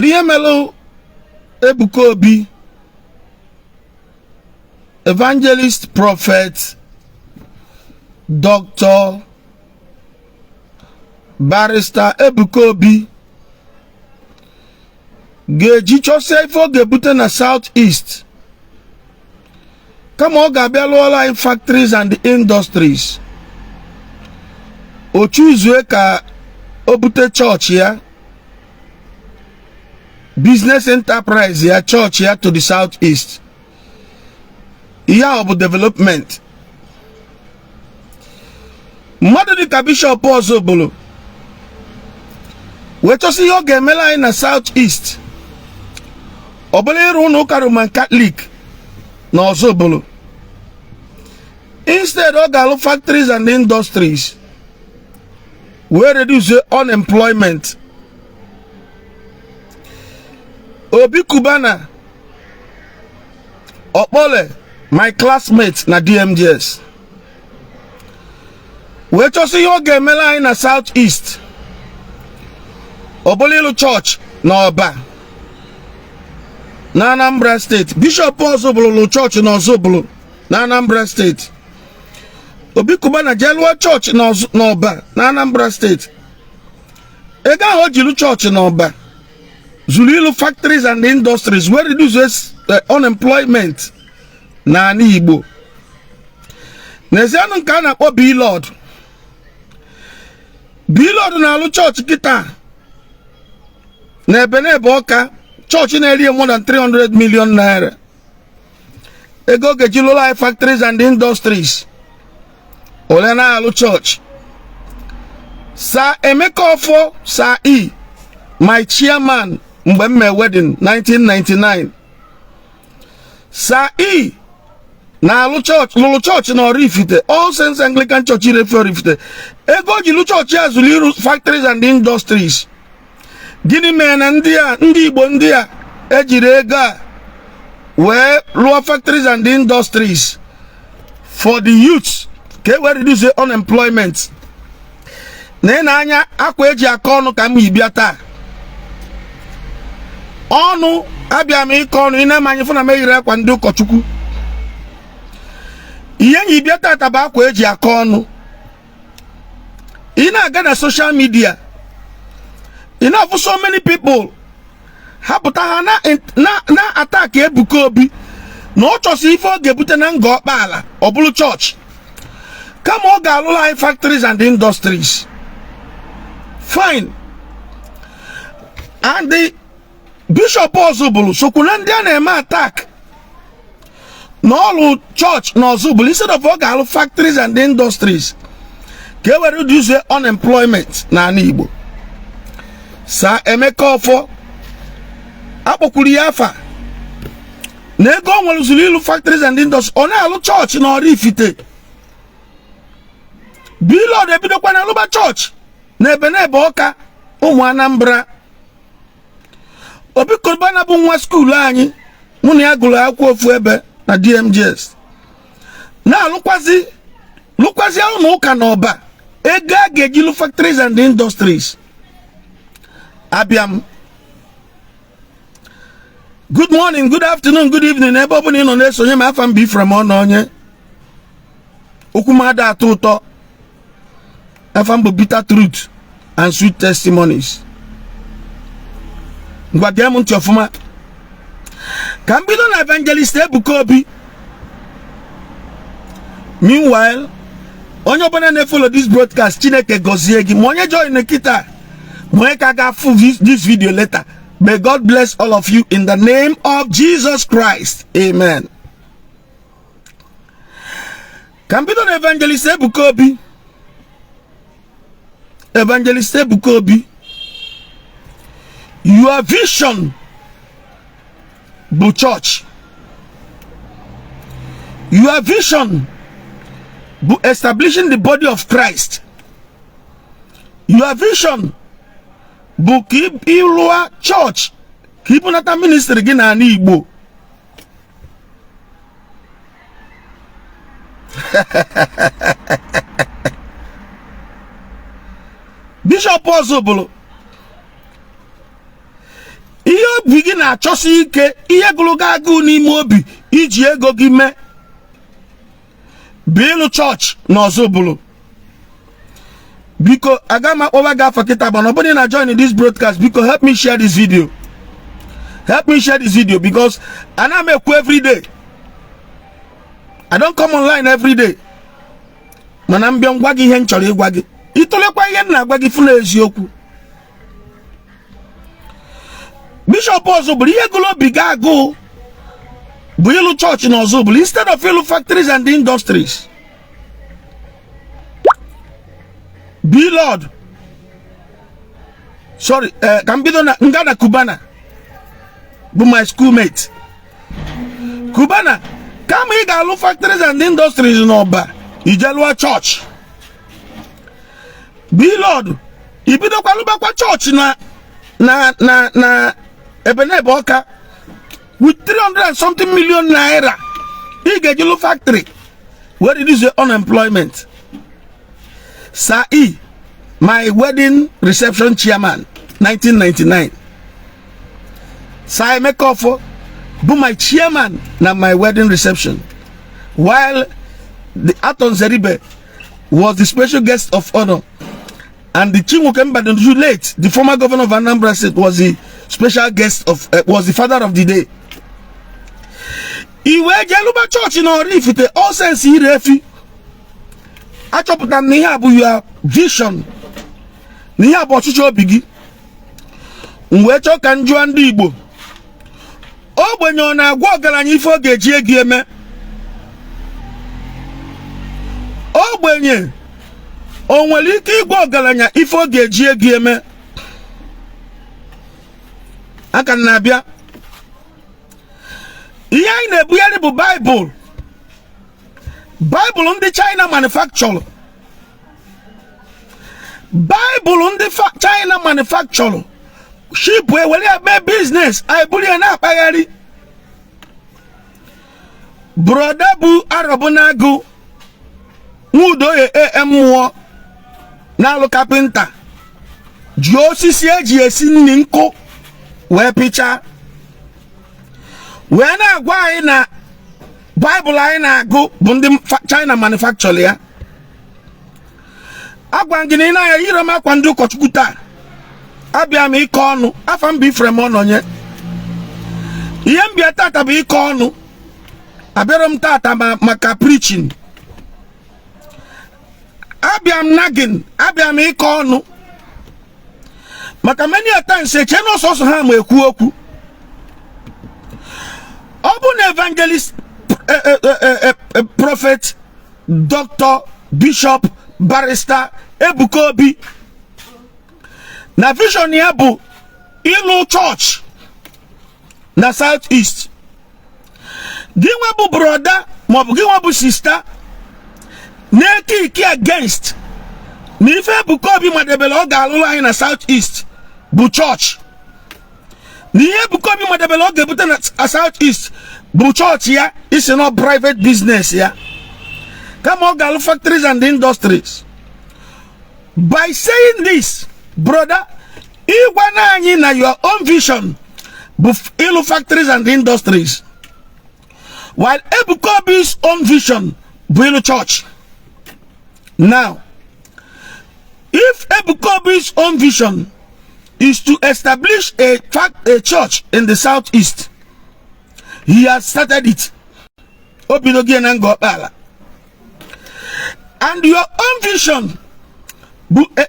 Melo Ebuka Obi, Evangelist, Prophet, Doctor, Barrister Ebuka Obi, Geji Chosefo Gebute na Southeast. Come on, Gabelola in factories and industries. Ochuzwe ka Obute church here. Business enterprise here, church here to the Southeast. Here of development. Madodika Bishop Ozobolo. We to see your gemela in the Southeast. Obole Runo Roman Catholic. No Ozobolo. Instead of Galo factories and industries, we reduce the unemployment. Obi Kubana, Opole, my classmates na DMGS. We to see your gemela in the Southeast. Obolilo Church na Oba. Na Anambra State. Bishop Ozobolo Church na Ozobolo. Na Anambra State. Obi Kubana Jelwa Church na Oba. Na Anambra State. Ega Hojilu Church na Oba. Zulilo factories and industries where reduces unemployment na Ndi Igbo. Nezianu nka na Bobble Lord. Lord na alu church kita. Na Ebenebe Oka church na area more than 300 million naira. Ego Gejilola factories and industries. Olena alu church. Sa Emeka Ofo Sa E, my chairman Mbemme wedding 1999. Sa E na Lulu church na Orifite, All Saints Anglican Church Orifite. Ego Jilu church ya Zuliru factories and industries. Gini mena Ndi Igbo ndia ejire ega we lower factories and industries for the youth ke we reduce the unemployment. Na anya akwa eji akonu ka mu ibia taa. Onu abia mi ikonu ina manyi funa meyire kwa ndi ukochukwu. Iye ibia taa taba akwa eji akonu. Ina aga na social media. Enough for so many people. Haputa na attack Ebuka Obi. No church ifo gebute na ngo bala obulu church. Come on galula factories and industries. Fine. And the Bishop Ozobolo so kunandia na ema attack. No all church no Ozobolo instead of all factories and industries. Ke we reduce the unemployment na Ndi Igbo. Sa Emeka Ofo akpokuri afa na ego nwere Zulilu factories and industries ona alu church na Orifite. Lord ebidokwa na aluba church na Ebenebe Oka ụmụ Anambra. Obi Kubana bụ nwa school anyị mụ na ya gụrụ akwụkwọ ofu ebe na DMGS. Na alụkwazi ụmụ ụka na Ọba ego a ga-ejilu factories and industries. Abiam. Good morning, good afternoon, good evening. Ebe ọbụla ị nọ na-esonye ma afa mbi from ọnụ onye. Okwu m ada atọ ụtọ. Afa mbo bitter truth and sweet testimonies. Ngwa gee m ntị ọfụma. Ka m bido na Evangelist Ebuka Obi. Meanwhile, onye ọbụla na-follow this broadcast Chineke gọzie gị. Ma onye join kita May this video later. May God bless all of you in the name of Jesus Christ. Amen. Can be done Evangelist Ebuka Obi. Evangelist Ebuka Obi. Your vision bu church. Your vision bu establishing the body of Christ. Your vision bu keep Ilua church, keep another ministry again na Ndi Igbo. Bishop Ozobolo, na-achọsi ike ihe gụlụga agụ n'ime obi iji ego gị mee bilu church n'ọzọ bụlụ biko aga m akpọba gị afa kịta mana ọ bụrụ na join this broadcast biko help me share this video because ana m ekwu every day. I don't come online every day. Mana mbịa ngwa gị ihe m chọrọ ịgwa gị itolekwa ihe m na-agwa gị fụla eziokwu. Bishop Ozubulu ihe gụlụ biga agụ bụ ịlụ church na Ozubulu instead of ịlụ factories and industries. Be Lord. Sorry, ka m bido na Ngana Cubana bụ my schoolmate. Cubana, kama ị ga-alụ factories and industries n'ọba ijelụọ church. Be Lord, ibidokwa lụbakwa church na Ebenebe Ọka with 300 and something million naira. Ị ga-ejelu factory where it is the unemployment. Sir E, my wedding reception chairman, 1999. Sir Emeka Ofo, be my chairman na my wedding reception. While the Aton Zeribe was the special guest of honor. And the Chinwokemba late, the former governor of Anambra State, was the special guest of, was the father of the day. Iwe Jaluba Church in Orifite, all sense Irefi. Achọpụta na ihe abụ your vision. Na ihe abụ ọchịchị obi gị. Mgbe chọọ ka njụọ ndị Igbo. Ogbenye ọ na-agwa ọgaranya ife ọ ga-eji ego eme. Ogbenye o nwere ike ịgwa ọgaranya ife ọ ga-eji ego eme. Aka na-abịa. Ihe anyị na-ebugharị bụ Bible. Bible ndị China manufacture. Bible ndị China manufacture. Ship wele ebe business I buli na akpagharị. Broda bụ Arabu na-agụ nwudo ye mmụọ na-alụ kapịnta ji osisi eji esi nri nkụ wee pịcha wee na-agwa anyị na Bible anyị na-agụ bụ ndị China manufacture ya. Agwa gị na ya yiri m akwa ndị ụkọchukwu taa. Abịa m ike ọnụ afa m bụ Ifrem Ọnọnye. Ihe m bịa tata bụ ike ọnụ. Abịara m tata maka preaching. Abịa m nagin, abịa m ike ọnụ. Maka many a times eche na ọsọsọ ha ma ekwu okwu. Ọ bụ na evangelist prophet Dr. Bishop Barrister Ebuka Obi na vision ya bụ ịlụ church na southeast. Gị nwa bụ brother maọbụ gị nwa bụ sister na-eke ike against na ife Ebuka Obi madebele ọ ga-alụlụ anyị na southeast bụ church. Na ihe Ebuka Obi madebele ọ ga-ebute na southeast bụ church ya isi no private business ya. Kama ọ ga-alụ factories and industries. By saying this, brother, ịgwa na anyị na your own vision bụ ịlụ factories and industries, while Ebuka Obi's own vision bụ ịlụ church. Now, if Ebuka Obi's own vision is to establish a church in the southeast, he has started it. And your own vision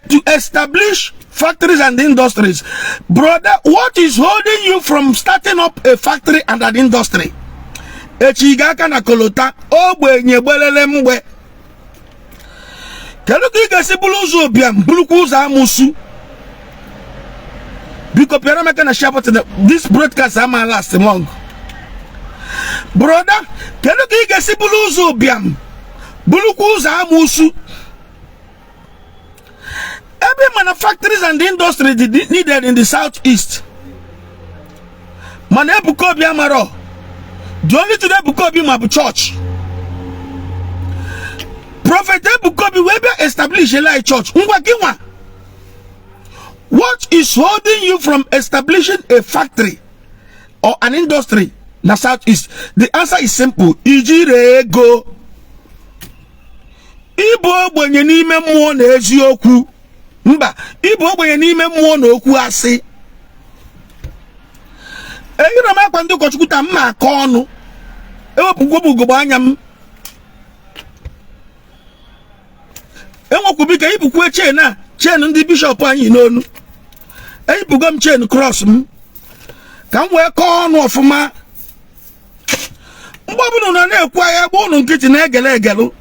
to establish factories and industries, brother, what is holding you from starting up a factory and an industry? Echigaka na kolota ogbenye gbelele mgbe kedu ka ị ga-esi bulu ụzọ obiam bulukwu ụzọ amusu biko pịara maka na shabot this broadcast ama last long. Brother, kedu ka ị ga-esi bulu ụzọ obiam bulukwu ụzọ amusu? Every manufacturers and industry needed in the southeast. Man Ebuka Obi amaro. The only today Ebuka Obi mabu church. Prophet Ebuka Obi webe establish a church. What is holding you from establishing a factory or an industry na southeast? The answer is simple. Ijire ego. Ibo ogbenye n'ime mmụọ na eziokwu. Mba, ibo ogbenye n'ime mmụọ na okwu asị. Eyira m akwa ndị ụkọchukwu ta mma aka ọnụ. Ewepụgwo m ugogbe anya m. Enwekwu bika ipukwe chain ndị bishop anyị n'onu. Eyipugo m chain cross m. Ka m wee kọọ ọnụ ọfụma. Mgbe ọbụla unu na-ekwu agha gba unu nkịtị na-egele egelu.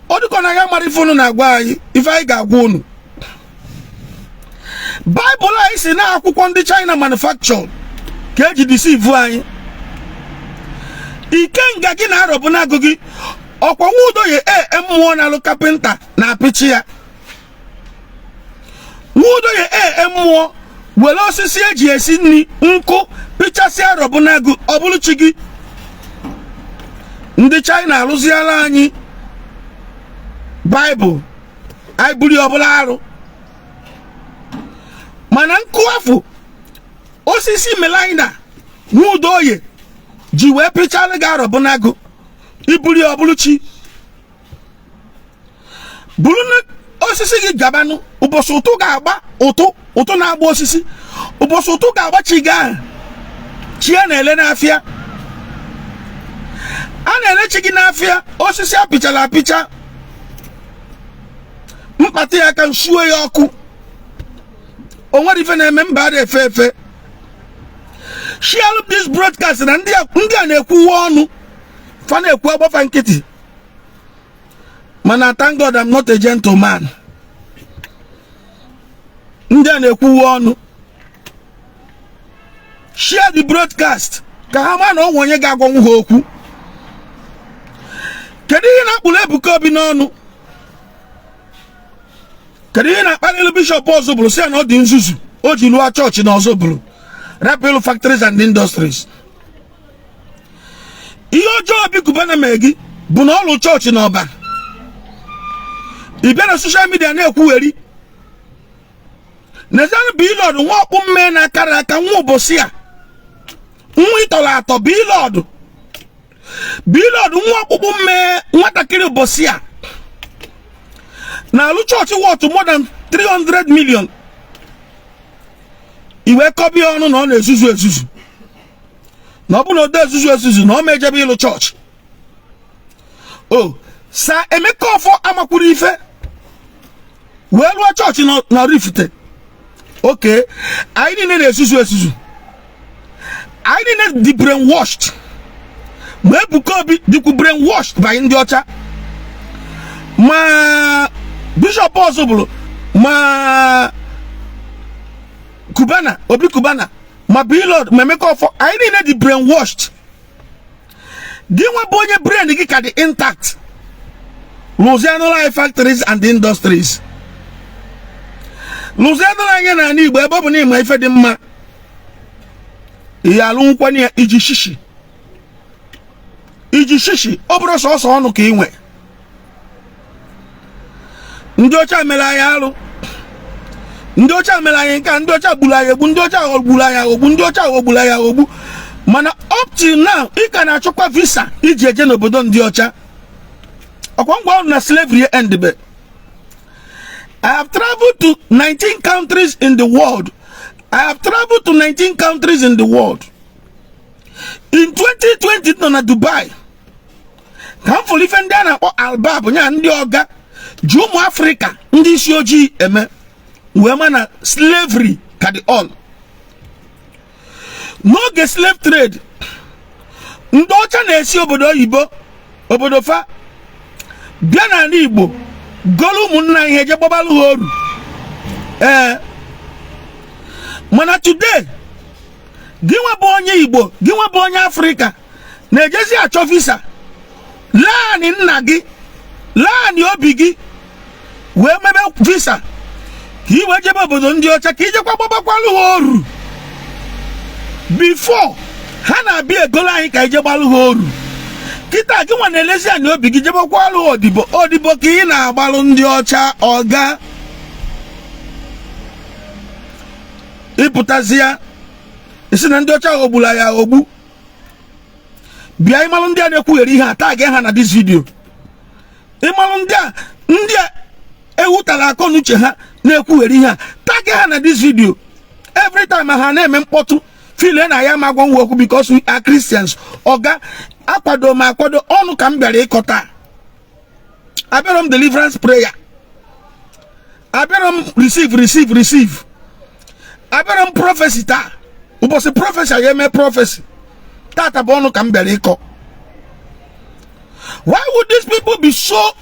Ọ dịkọ na ya mara ife unu na-agwa anyị, ife anyị ga-agwa unu. Bible anyị si na akwụkwọ ndị China manufactured ka eji deceive anyị. Ikenga gị na-arọbụ n'agụ gị, ọkwa nwudoye mmụọ na-alụ kapịnta na apịchị ya. Nwudoye mmụọ were osisi eji esi nri nkụ pịchasị arọbụ n'agụ ọ bụrụ chi gị. Ndị China alụziala anyị Bible anyị buru ọbụla arụ. Mana nkụ afọ osisi melaina nwudoye ji wee pịchalụ gị arọbụ n'agụ iburi ọbụrụ chi. Buru osisi gị gabanụ ụbọchị ụtụ ga-agba ụtụ na-agba osisi. Ụbọchị ụtụ ga-agba chi gaa chi a na-ele n'afịa. A na-ele chi gị n'afịa osisi apịchala apịcha. Mkpata ya aka nsuo ya ọkụ. O nwere ife na-eme mba ada efe efe. Share this broadcast na ndị a na-ekwuwa ọnụ. Fa na-ekwu agbafa nkịtị. Mana thank God I'm not a gentleman. Ndị a na-ekwuwa ọnụ. Share the broadcast ka ha ma na onwe onye ga-agwanwu ha okwu. Kedu ihe na-akpụrụ Ebuka Obi n'ọnụ? Kedu ihe na-akpalị Bishop Ozubulu si na ọ dị nzuzu o ji lụọ chọọchị na Ozubulu rapelu factories and industries? Ihe ọjọọ Obi Kubana megi bụ na ọlụ chọọchị na ọba. Ị bịa na social media na-ekwugheri Nezan Bilod nwa ọkpụ mme na akara aka nwa ụbọchị a nwa ịtọrọ atọ Bilod nwa ọkpụkpụ mme nwatakịrị ụbọchị a na alụ chọọchị worth more than 300 million. Iwe kọbi ọnụ na ọ na-ezuzu ezuzu na ọ bụ na ode ezuzu na ọ mejebe ịlụ chọọchị. O sa Emeka ọfọ amakwuru ife wee lụọ chọọchị na Rifite. Okay, anyị niile na-ezuzu ezuzu, anyị niile dị brainwashed. Ma Ebuka Obi dịkwu brainwashed by ndị ọcha. Ma Bishop Ozubulu ma Obi Kubana ma Bilod ma Emeka ọfọ anyị niile dị brainwashed. Gị nwe bụ onye brain gị ka dị intact. Omenala factories and industries. Omenala anya na Igbo ebe ọ bụ na ịma ife dị mma. Ihe alụ nkwanye ya iji shishi. Ọ bụrụ sọsọ ọnụ ka ị nwe. Ndị ọcha mere anyị alụ. Ndị ọcha mere anyị nka, ndị ọcha gburu anyị egbu, ndị ọcha gburu anyị ogbu, ndị ọcha gburu anyị ogbu. Mana up till now ị ka na-achọkwa visa iji eje n'obodo ndị ọcha. Ọkwa ngwa ọrụ na slavery endebe. I have traveled to 19 countries in the world. In 2020 nọ na Dubai. Ka m fụrụ ife ndị a na-akpọ albab nya ndị ọga ji ụmụ Afrịka ndị isi ojii eme wee ma na slavery ka dị all. N'oge slave trade ndị ọcha na-esi obodo oyibo obodo fa bịa n'ala Igbo golu ụmụnna ihe je gbabalụ ha oru. Mana today gị nwe bụ onye Igbo, gị nwe bụ onye Afrịka na-ejezi achọ visa laanị nna gị, laanị obi gị wee mebe visa ka i wee jebe obodo ndị ọcha ka ijekwa gbabakwalụ ha oru. Before ha na-abịa egolo anyị ka ije gbalụ ha oru. Kịta gị nwa na-elezi anyị obi gị jebekwalụ odibo ka ị na-agbalụ ndị ọcha ọga. Ịpụtazịa isi na ndị ọcha ogbula ya ogbu bịa ịmalụ ndị a na-ekwugheri ihe a tag ha na this video ịmalụ ndị a ewutara akọ n'uche ha na-ekwugheri ihe a tag ha na this video every time ha na-eme mkpọtụ file na ya magwa nwa okwu because we are Christians oga akwado ọnụ ka m bịara ịkọta abịara m deliverance prayer abịara m receive abịara m prophecy taa ụbọchị prophecy ya eme prophecy tata bụ ọnụ ka m bịara ịkọ. Why would these people be so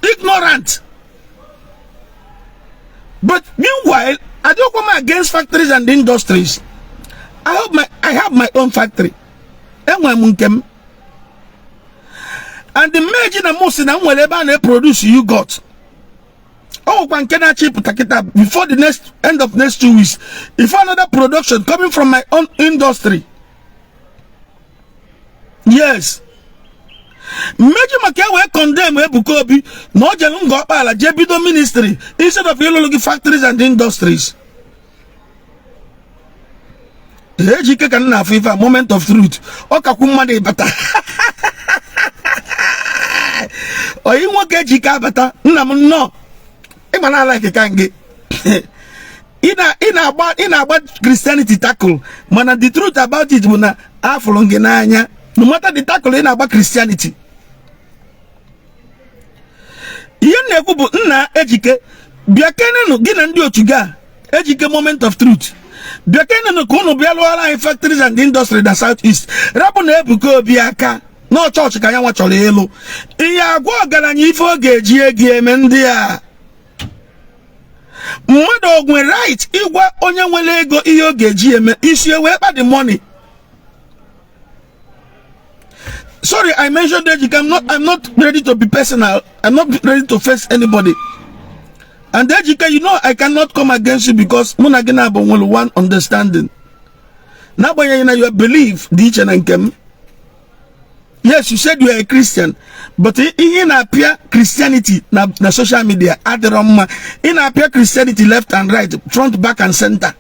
ignorant? But meanwhile, I don't come against factories and industries. I have my own factory. And the imagine a most in whatever they produce you got. Oh, one can cheap before the next end of next 2 weeks. If another production coming from my own industry. Yes. Major Makawe condemn Ebuka Obi, no Jalungo Pala, Jebido ministry, instead of Yellow factories and industries. Ejike can na FIFA moment of truth. Okakuma de bata. O you want Ejika bata? No. Imana like a kange. In about Christianity tackle. Mana the truth about it wuna afulongenanya. No matter the tackle in about Christianity. Yen nekubu nna Ejike. Biakene no gina ndi ochuga. Ejike moment of truth. Biakene no kono bialwala in factories and industry the southeast. Rabu na Ebuka Obi aka. No church kanya wachole elu. Iyagu ogaranya ife oge eji egi eme ndị a. Mmadụ ogwe right igwa onye nwere ego ihe oge eji eme isi ewe kpa the money. Sorry, I mentioned that I'm not ready to be personal. I'm not ready to face anybody. And Ejika, you know, I cannot come against you because Munagina Bonwolo one understanding. Now, when you believe, yes, you said you are a Christian, but in appear Christianity na social media, in appear Christianity left and right, front, back, and center.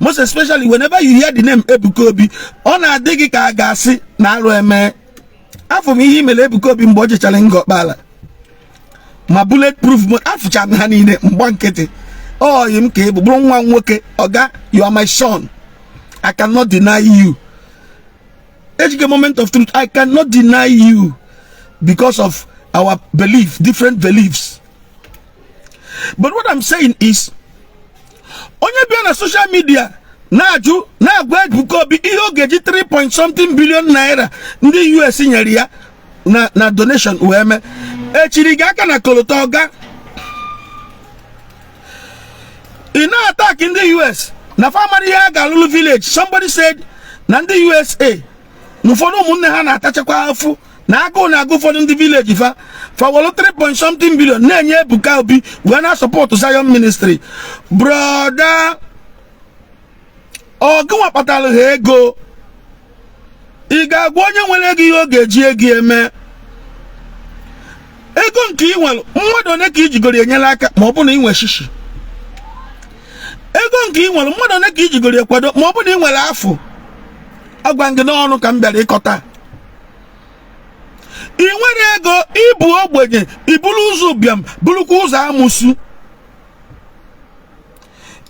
Most especially whenever you hear the name Ebuka Obi, on a digika agasi na eme. After me, he may Ebuka Obi mboje challenge bala. My bulletproof afucha hanine mbankete. Oh, you mke blong wan woke oga, you are my son. I cannot deny you. Ejike moment of truth, I cannot deny you because of our belief, different beliefs. But what I'm saying is, onye bia na social media na aju na gwa Ebuka Obi ihe ogeji 3 billion naira ndị US nyere ya na donation weme echiri ga aka na kolota oga ina attack in the US na family ya Galulu village. Somebody said na ndị USA n'ụfọdụ ụmụnne ha na-atachakwa afụ na agụ na agụ ụfọdụ ndị village fa wolo 3 billion na-enye Ebuka Obi wee na support Zion ministry. Brother ọgụnwa kpatara ha ego ị ga-agwa onye nwere ego ihe ọ ga-eji ego eme ego nke ị nwere mmadụ one ka ijigoro enyela aka ma ọ bụ na ị nwe shishi ego nke ị nwere mmadụ one ka ijigoro ekwado ma ọ bụ na ị nwere afọ agwa ngị n'ọnụ ka m bịara ịkọta ị nwere ego ịbụ ogbenye iburu ụzọ ụbịam burukwa ụzọ amụsụ.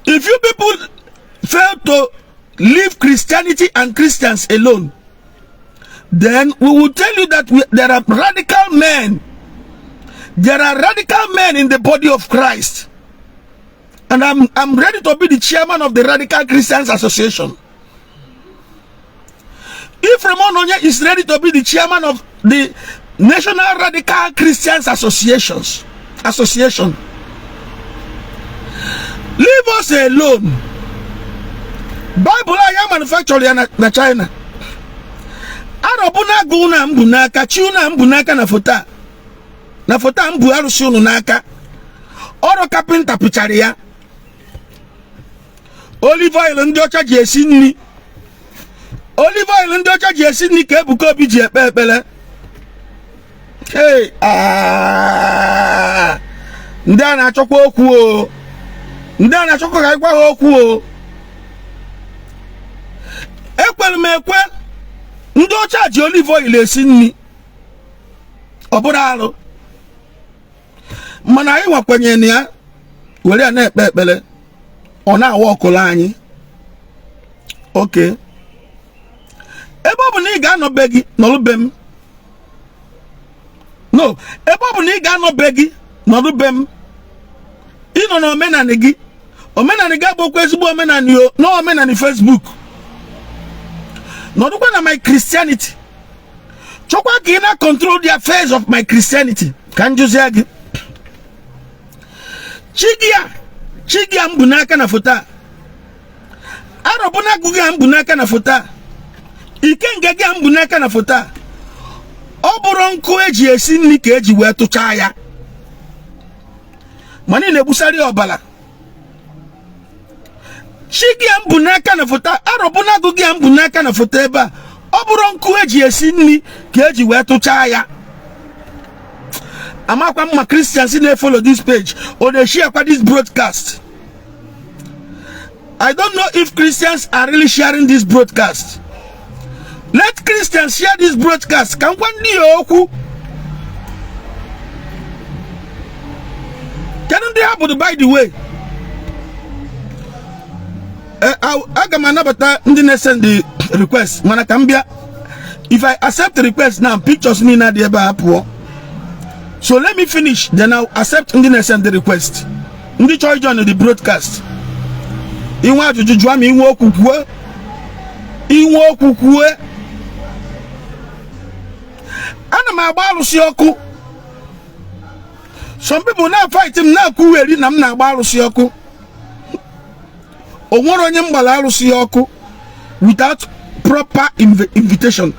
If you people fail to leave Christianity and Christians alone, then we will tell you that there are radical men. There are radical men in the body of Christ. And I'm ready to be the chairman of the Radical Christians Association. If Ramon Onye is ready to be the chairman of the National Radical Christians Association, leave us alone. Bible I am manufactured in China. Arabuna guna mbunaka, chuna mbunaka na fota. Na fota mbu arushunu naka. Oro carpenter picharia. Olive oil ndi ocha jesi ni. Olive oil ndi ocha jesi ni ke Ebuka Obi ji ekpele. Hey, ndị a na-achọkwa okwu o. Ndị a na-achọkwa ka ịgwa ha okwu o. ekwere m ekwe ndị ọcha ji olive oil esi nri ọ bụrụ arụ mana anyị nwakwenye na ya were ya na-ekpe ekpere ọ na-awa ọkụlụ anyị oke ebe ọ bụ na ị ga-anọbe gị nọrụbe m no ebe ọ bụ na ị ga-anọbe gị nọrụbe m ịnọ na omenala gị abụkwa ezigbo omenala yo na omenala Facebook nọdụkwa na my Christianity chọkwa ka ị na control the affairs of my Christianity ka njụzie gị chigia mbụ n'aka na foto a arọbụna gụgị a mbụ n'aka na foto a ikenga gị a mbụ n'aka na foto a ọ bụrụ nkụ eji esi nri ka eji wee tụchaa ya mana ị na-egbusarị ọbala chigia mbụ n'aka na foto a arọbụna gụgị a mbụ n'aka na foto ebe a ọ bụrụ nkụ eji esi nri ka eji wee tụchaa ya amakwa mma Christians na follow this page or they share this broadcast. I don't know if Christians are really sharing this broadcast. Let Christians share this broadcast. Can one oku? Can they happen by the way? I got my number to send the request. Manakambia. If I accept the request now, pictures me na the eba. So let me finish, then I'll accept and send the request. Ndi choy join the broadcast. Inwa jujuwa mi inwo kukwe. Ana ma agba alusi oku. Some people now fight him na kuweri na mna agba alusi oku. Onworo onye mgbala alusi oku without proper invitation.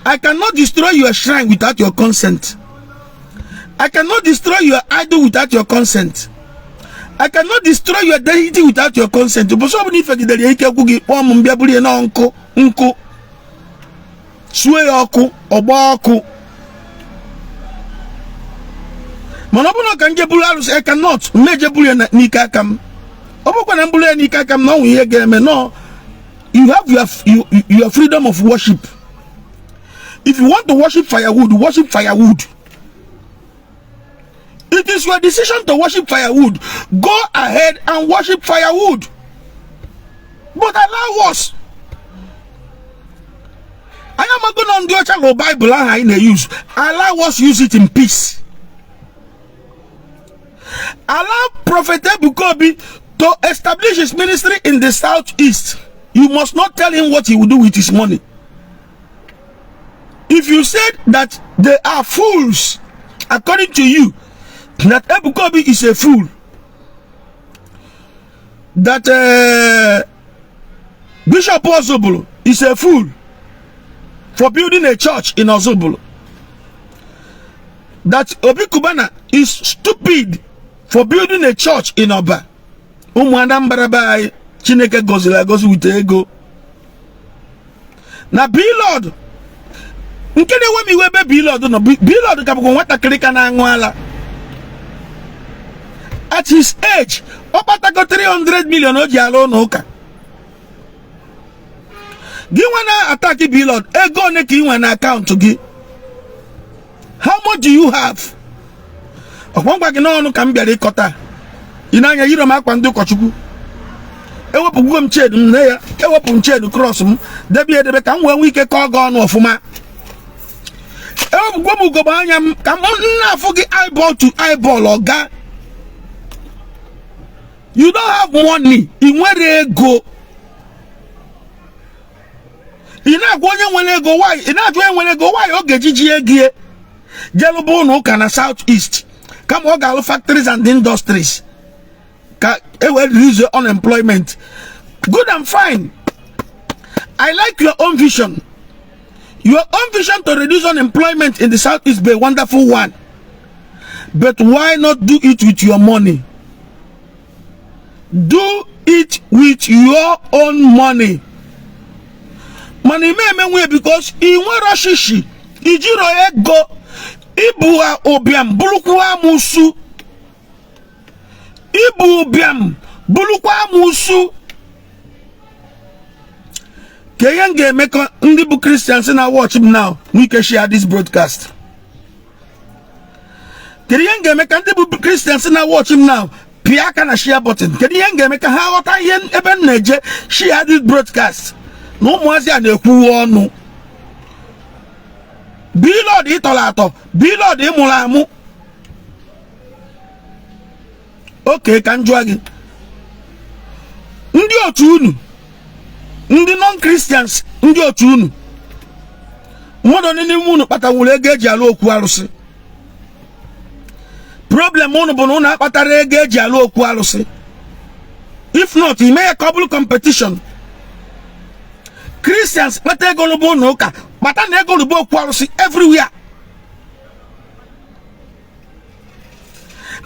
I cannot destroy your shrine without your consent. I cannot destroy your idol without your consent. I cannot destroy your deity without your consent. But so many people they ike kugi omo mbia buli na nko suwe oku ogba oku monobono kanje bulu alus I cannot meje bulu na nika kam obokwa na bulu nika kam no we game no. You have your freedom of worship. If you want to worship firewood, worship firewood. It is your decision to worship firewood. Go ahead and worship firewood. But allow us. I am going on the channel Bible and I use. Allow us use it in peace. Allow Prophet Ebuka Obi to establish his ministry in the southeast. You must not tell him what he will do with his money. If you said that they are fools, according to you, that Ebuka Obi is a fool, that Bishop Ozobolo is a fool for building a church in Ozobolo, that Obi Kubana is stupid for building a church in Oba, Umwanambarabai, Chineke gozila gozi with ego. Na Lord. Nkene wemi webe Lord no Lord kapoko wata klika na ngwala. At his age, opata go 300 million oji alo no ka. Gi wana attack Lord, ego ne ki wana account gi. How much do you have? Okwangwa gi no no ka mbiare kota. Inanya yiro makwa ndu kochukwu. Ewepu gwo mchedu nne ya, ewepu mchedu cross m, debi edebe ka nwe ike ka ogo onu ofuma. Ewepu gwo mu goba anya m ka nna afu gi eyeball to eyeball oga. You don't have money, inwere ego. Ina agwa onye nwere ego why? Ina ajwa enwere ego why oge jiji egie. Jelu bu no ka na southeast. Come o ga factories and industries. Will reduce your unemployment. Good and fine. I like your own vision. Your own vision to reduce unemployment in the South is a wonderful one. But why not do it with your money? Do it with your own money. Money me because inwera shishi ijiro ego ibuwa obiam bulukwa musu. Ibu biam bulukwa musu. Kayenge make Ndi Igbo Christians now watch him now. We can share this broadcast. Kayenge make Ndi Igbo Christians now watch him now. Piaka na share button. Kayenge make how what I even neje share this broadcast. No more than the no. Bilo di tolato. Bilo di mulamu. Okay, can you again? Ndi otu unu. Ndị non-Christians, ndị otu unu. Mmadụ ndị unu kpatawuru ego eji alụ okwu arụsị. Problem unu bụ na unu akpatara ego eji alụ okwu arụsị. If not, ime a couple competition. Christians kpata ego lụbụ unu ụka, kpata na ego lụbụ okwu arụsị everywhere.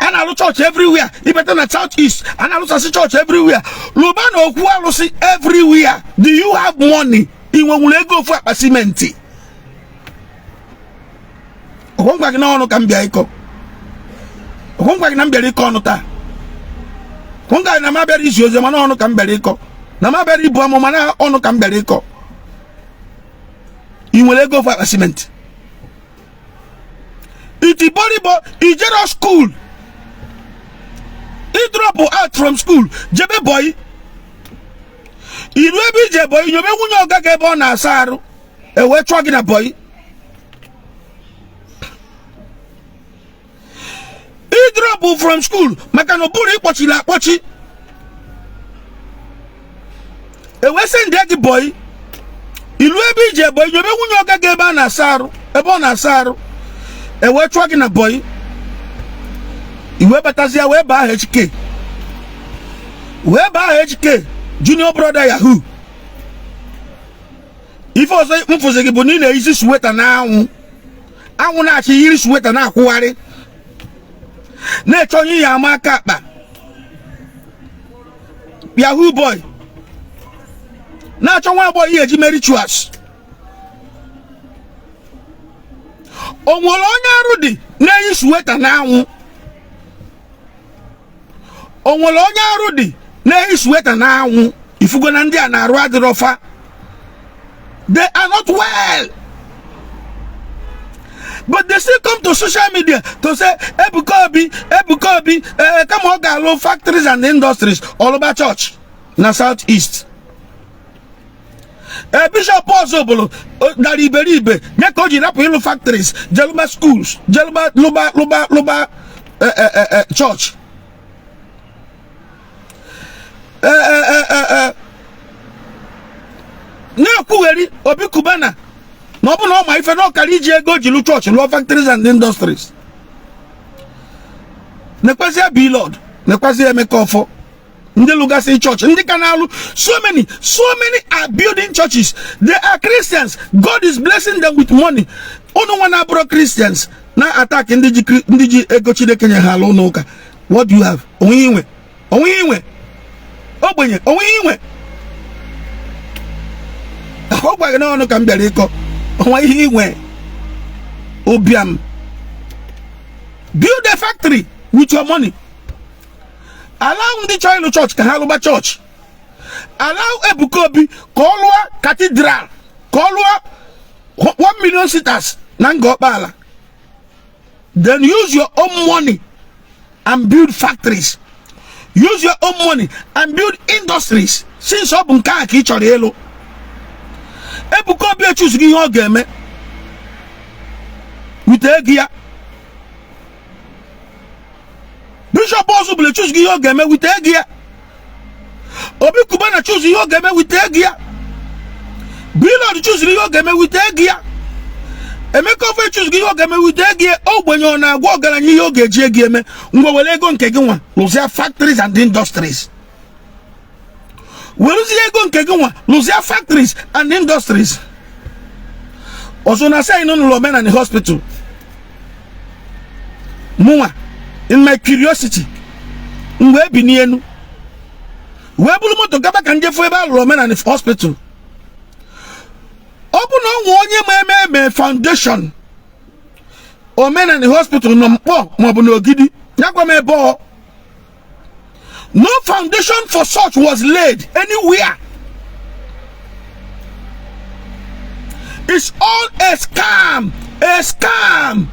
And I look church everywhere. Even in the southeast, and I look at church everywhere. Lubano Kualusi everywhere. Do you have money? In one will go for a cement. Hongwag no can be echo. Hongwag number econota. Honga Namaberi is your man on Camberico. Namaberi Bomana on Camberico. You will go for a cement. It's body, it's just school. He drop out from school. Jebe boy. He be je boy. You may want to get born as Saru. And we're talking a boy. He drop from school. Makanoburi watching. And we're saying that boy. He be je boy. You may want to get born as Saru. A born as Saru. And we're talking a boy. Iwe batazia we ba HK. We ba HK. Junior brother Yahoo. If I say mfose giboni na isi sweater na anwu. Anwu na achi yiri sweater na akwuwari. Na echonyi ya amaka akpa. Yahoo boy. Na achonwa boy ye eji rituals. Onwolo onye arudi na yi sweater na anwu. Onwolo onye arudi na isweta na anwu ifugo na ndị a na-arụ adịrọfa. They are not well, but they still come to social media to say Ebuka Obi come on galo factories and industries all over church na southeast. Bishop Bobble na Iberibe nyako ji rapu ilu factories, Jeluba schools, Jeluba luba church. Na kuweri obi kubana no bu no ma ife no kari je ego jilu church lo factories and industries. Ne kwasi abi lord ne kwasi emeka ofo ndi lugasi church ndi kanalu so many are building churches. They are Christians. God is blessing them with money. Ono wana bro Christians na attack ndi ji ego Chineke nye ha lo n'uka. What do you have? Onwe ogbenye onwe inwe ogwa na onu ka mbere iko onwe ihe inwe obiam. Build a factory with your money. Allow the child church ka haluba church. Allow Ebuka Obi kolwa cathedral kolwa 1 million sitters nango bala. Then use your own money and build factories. Use your own money and build industries. Since Obunka ki chori elo. Ebuka Obi choose gi ho game. With egia. Bishop Bobble choose gi ho game with egia. Obi Kubana choose gi ho game with egia. Bilo choose gi ho game with egia. Emeka ofe choose gi ho game with egia. Ogbenyo na agwa ogaranyi yo geji egieme. Ngwe wele ego nke gi nwa. Lose factories and industries. Weluzi ego nke gi nwa. Lose factories and industries. Also na say no Omenala hospital. Mwa in my curiosity. Ngwe bi ni enu. We bulu moto gaba kanje fo eba Omenala hospital. Open on onye me foundation. Omenala hospital no mpo mo bu no gidi. Yakwa me bo. No foundation for such was laid anywhere. It's all a scam. A scam.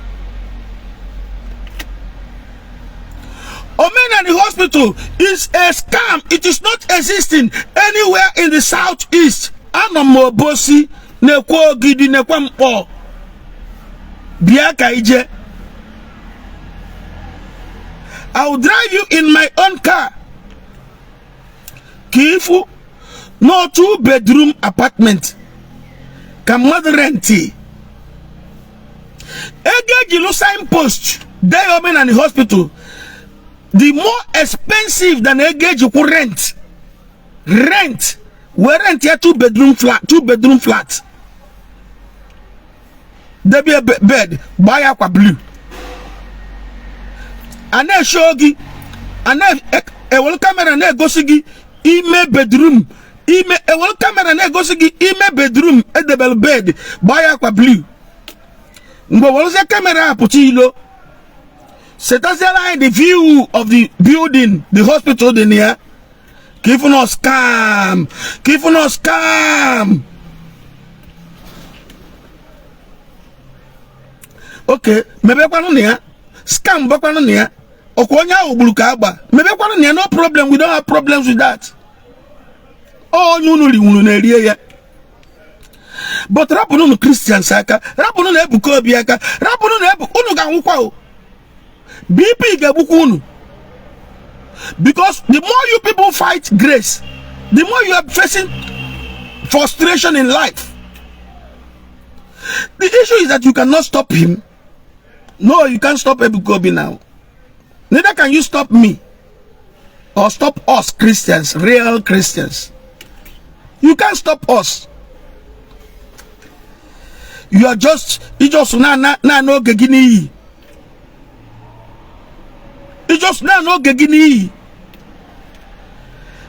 Omenala Hospital is a scam. It is not existing anywhere in the southeast. Anamobosi nekwo gidi nekwa mpo. Biaka ije. I will drive you in my own car. Kifu, no 2-bedroom apartment. Kamad renti. Egejilu signpost. They Omenala Hospital. The more expensive than Egeji rent. Rent. We rent here 2-bedroom flat. 2-bedroom flat. There be a bed. Buy aqua blue. And then show you. And then a camera and go see ime bedroom. A camera and go see ime bedroom at the bed. Buy aqua blue. But what was the camera putilo? C'est the view of the building, the hospital in here. Keep on scam. Keep on scam. Okay, maybe one here. Scam back one here. Okonya ubulukaba. Maybe one here, no problem. We don't have problems with that. Oh, you know the but Rapunun Christian Saka, Rapunun Ebuka Obi, Rapunun Ebuka BP Gabukunu. Because the more you people fight grace, the more you are facing frustration in life. The issue is that you cannot stop him. No, you can't stop Ebuka Obi now. Neither can you stop me or stop us Christians, real Christians. You can't stop us. You are just na no gegini. You just no gegini.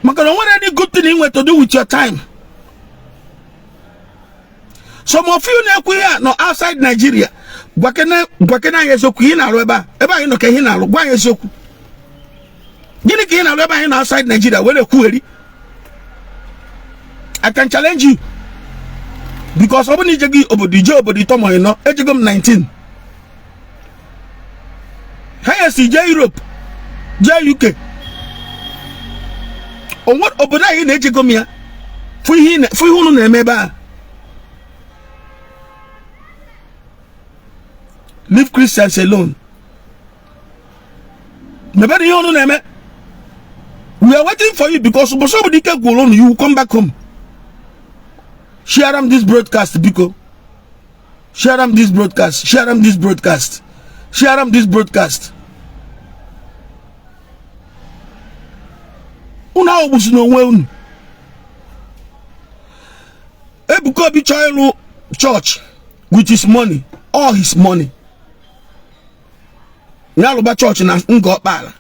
Man, don't want any good thing to do with your time. Some of you no outside Nigeria. Gwakena yesoku hina roba. Eba hino ke hina ro gwa yesoku. Gini ke hina roba hina outside Nigeria wele kueri. I can challenge you. Because oboni jegi obodi tomo ino ejigom 19. Haya si je Europe, je UK. On what oboda hi na ejigom ya. Fu hunu na emeba. Leave Christians alone. Nobody hunu na eme. We are waiting for you because somebody can go alone, you will come back home. Share this broadcast, Biko. Share this broadcast. Share this broadcast. Share this broadcast. Una obusu no we. Ebuka Obi child church with his money, all his money. Nyaluba church na ngo kpala.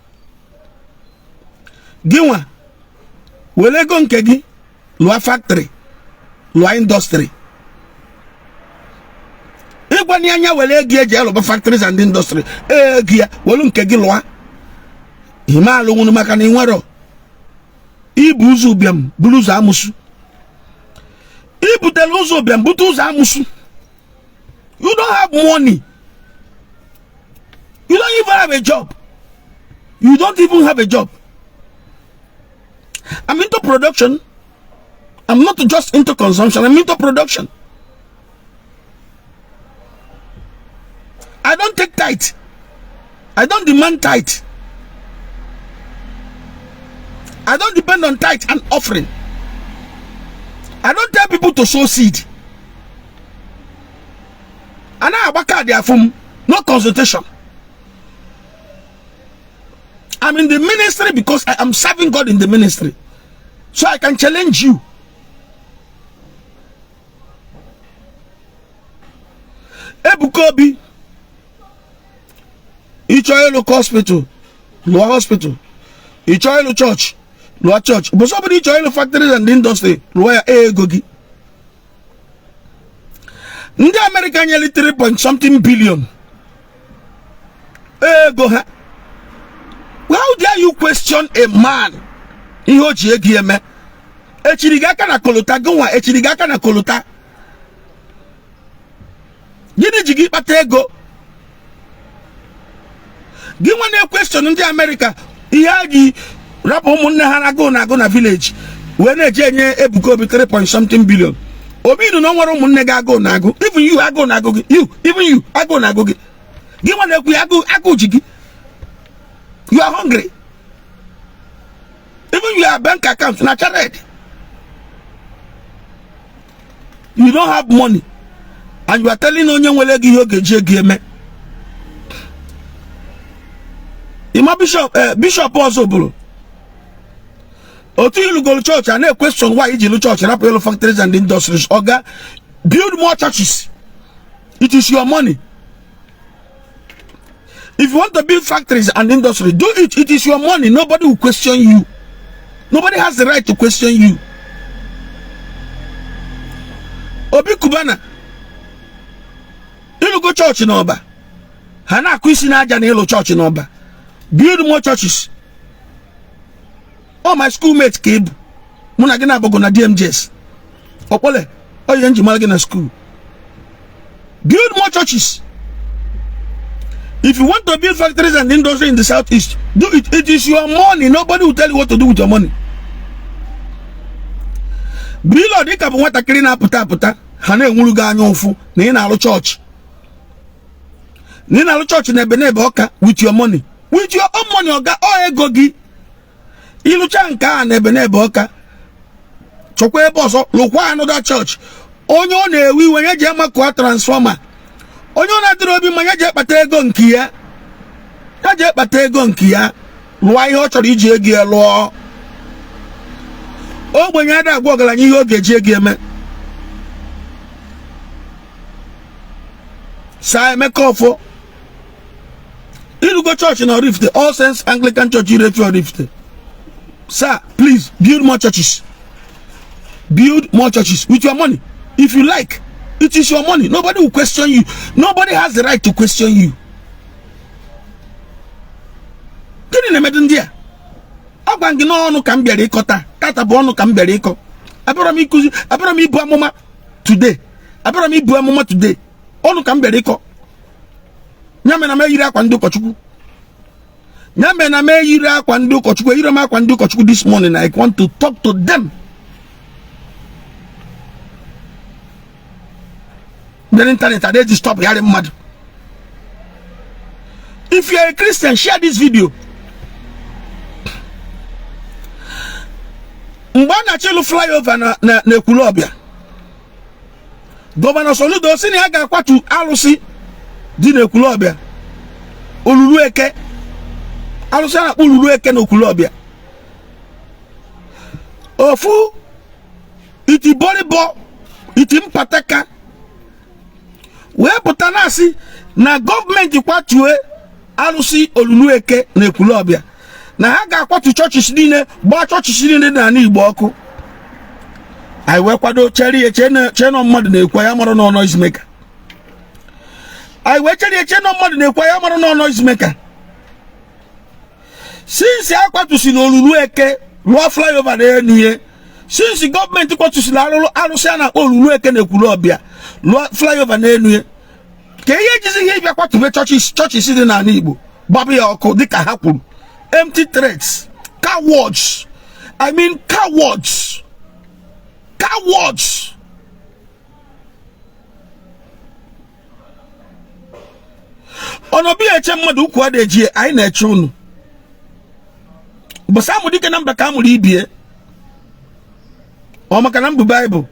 Giwa. Wele go nke gi lua factory. Lua industry. Igwani anya wele gi eje alo factories and industry. Gia welu nke gi lua. Hima alu ngunu maka ni nwero. Ibu uzu biam buluza amusu. Ibu teluzo biam butuza amusu. You don't have money. You don't even have a job. You don't even have a job. I'm into production. I'm not just into consumption. I'm into production. I don't take tithe. I don't demand tithe. I don't depend on tithe and offering. I don't tell people to sow seed. And I have their phone, no consultation. I'm in the ministry because I am serving God in the ministry. So I can challenge you. Ebuka Obi, Ichoyelo hospital, Loa hospital, Ichoyelo church, Loa church, but somebody Ichoyelo factories and industry, Loa gogi. Ndi American nearly 3.something billion. Go ha. How dare you question a man? Ihoji egieme. Echirigaka na kolota gwa echirigaka na kolota. Gini jigi kpata ego. Gị nwa na-question ndị America ihe a ji rapụ ụmụnne ha na-agụ na village wee na-eje enye Ebuka Obi 3.something billion. Obi nụ na nwere ụmụnne gị agụ na-agụ. Even you agụ na-agụ gị. Even you agụ na-agụ gị. Gị nwa na-ekwu agụ ji gị. You are hungry. Even your bank account na charred. You don't have money. And you are telling onye nwere gị ihe oge ji ego eme. Ima bishop also bro. Otu ilu go church and a question why you church and up factories and industries. Oga, build more churches. It is your money. If you want to build factories and industries, do it. It is your money. Nobody will question you. Nobody has the right to question you. Obi Kubana. Ilu go church in Oba. Hana kwisi na aja na ilu church in Oba. Build more churches. All my schoolmates came. Muna gina bogo na DMJs. Opole. Oh yenji malagina school. Build more churches. If you want to build factories and industry in the southeast, do it. It is your money. Nobody will tell you what to do with your money. Bilo di kapu wata kirina puta. Hane nguluga anyofu. Ni na alo church. Ni na alo church nebe oka with your money. With your own money, oga egogi. Ilucha nka nebe oka. Chokwe boso lukwa another church. Onyo na-ewi wenye je makwa transformer. Onyo na dịrị obi manya je kpata ego nke ya. Ya je kpata ego nke ya. Lụọ ihe ọ chọrọ iji ego ya lụọ. Ogbenye ada agwa ọgaranya ihe ọ ga-eji ego eme. Sa Emeka Ofo. Ilugo church in Orifte, All Saints Anglican Church in Orifte. Sir, please build more churches. Build more churches with your money. If you like, it is your money. Nobody will question you. Nobody has the right to question you. Gini na medundia. Agwangi no onu kambiari kota. Tata bo onu kambiari ko. Abara mi kuzi, abara mi ibu amuma today. Abara mi ibu amuma today. Onu kambiari ko. Nyame na me yiri akwa ndi ụkọchukwu. Nyame na me yiri akwa ndi ụkọchukwu. Yiri ma akwa ndi ụkọchukwu this morning. I want to talk to them. The internet are there to stop hearing mad. If you are a Christian, share this video. Mbana chelu flyover na Ekulobia. Governor Soludo sini aga kwatu alusi di na Ekulobia. Olulueke. Alusi na Olulueke na Ekulobia. Ofu iti boribo iti mpataka. Wee pụta si na gọọmenti kwatue alụsị Olulueke na Ekulobia na ha ga-akwatu chọọchịs niile gbaa chọọchịs niile na Igbo ọkụ. Anyị wee kwado cheno mmadụ na-ekwe ya mara na noise maker. Anyị wee cheno mmadụ na-ekwe ya mara na noise maker. Since akwatusi na Olulueke lụọ flyover na enu ihe, since gọọmenti kwatusi na alụsị a na-akpọ Olulueke na Ekulobia lụọ flyover na enu ihe, ka ihe ejizi ihe ịbịa kwatube chọọchịs dị na Igbo gbaba ya ọkụ dịka ha kwuru. Empty threats, cowards. I mean cowards. Cowards. Onobi eche mmadụ ukwu adeji anyị na-eche unu. Basa amụ dike na mba ka amụrụ ibie. Ọ maka na mbụ Bible.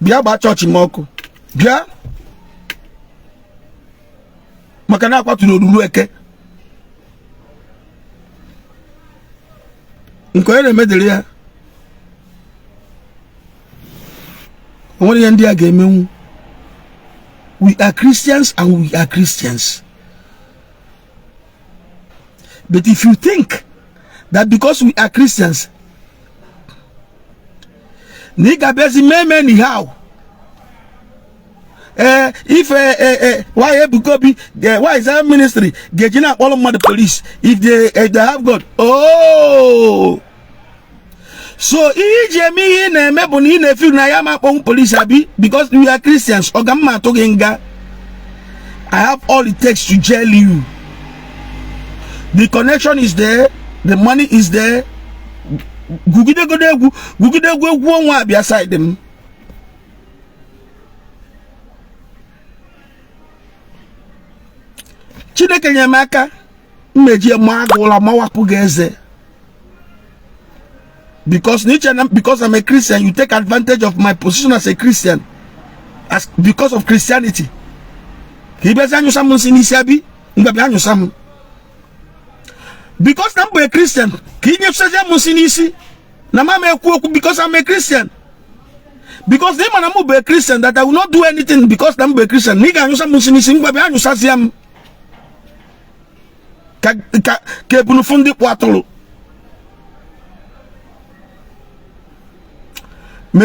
Bịa gbaa chọọchị m ọkụ. Bịa. Maka na akwaturu Olulueke. Nke onye na-emedere ya. O nwere ihe ndị a ga-emenwu. We are Christians and we are Christians. But if you think that because we are Christians, nigga bezi meme anyhow. If why Ebuka Obi, why is that ministry getting up all of the police if they have God? Oh, so ije na emebuni na feel na yama police abi because we are Christians. Ogamma to genga I have all it takes to jail you. The connection is there, the money is there. Gugidegu won't be aside them. Chineke nyamaka mmeji magula mawapugeze. Because I'm a Christian, you take advantage of my position as a Christian, because of Christianity. Because I'm a Christian, because I'm a Christian. Because they man be a Christian that I will not do anything because I'm a Christian. May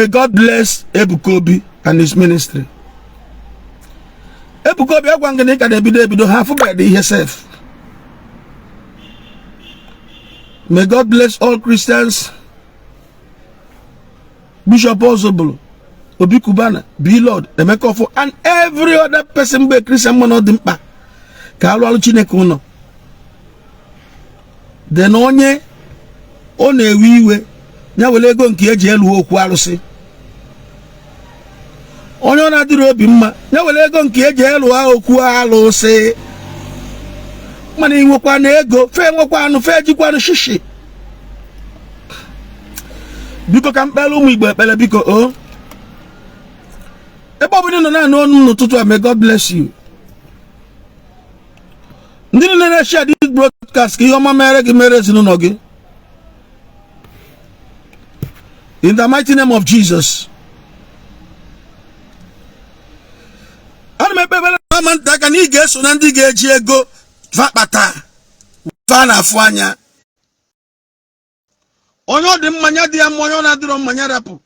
God bless Ebuka Obi and his ministry. Ebuka Obi agwangene ka debido half by the yourself. May God bless all Christians. Bishop Bobble, Obi Kubana, be Lord, the Mekofo, and every other person be Christian mono dimpa. Kalu alu Chineke uno. Then onye wiwe nya wele go nke eji elu okwu arụsị. Onye na dịrị obi mma nya wele ego nke eji elu okwu arụsị. Mana inwekwa na ego fe nwekwa anu fe jikwa anu shishi. Biko ka mkpele ụmụ Igbo ekpele biko o. Ebe ọbụla nọ na n'ọnụ n'ụtụtụ a, may God bless you. Ndị niile na-share this broadcast ka ihe ọma mere gị mere ezinụlọ gị. In the mighty name of Jesus. Ana m ekpebere na nta ka na ị ga-eso na ndị ga-eji ego vakpata fa na afụ anya. Onye ọ dị mmanya dị ya mma, onye ọ na-adịrọ mmanya rapụ.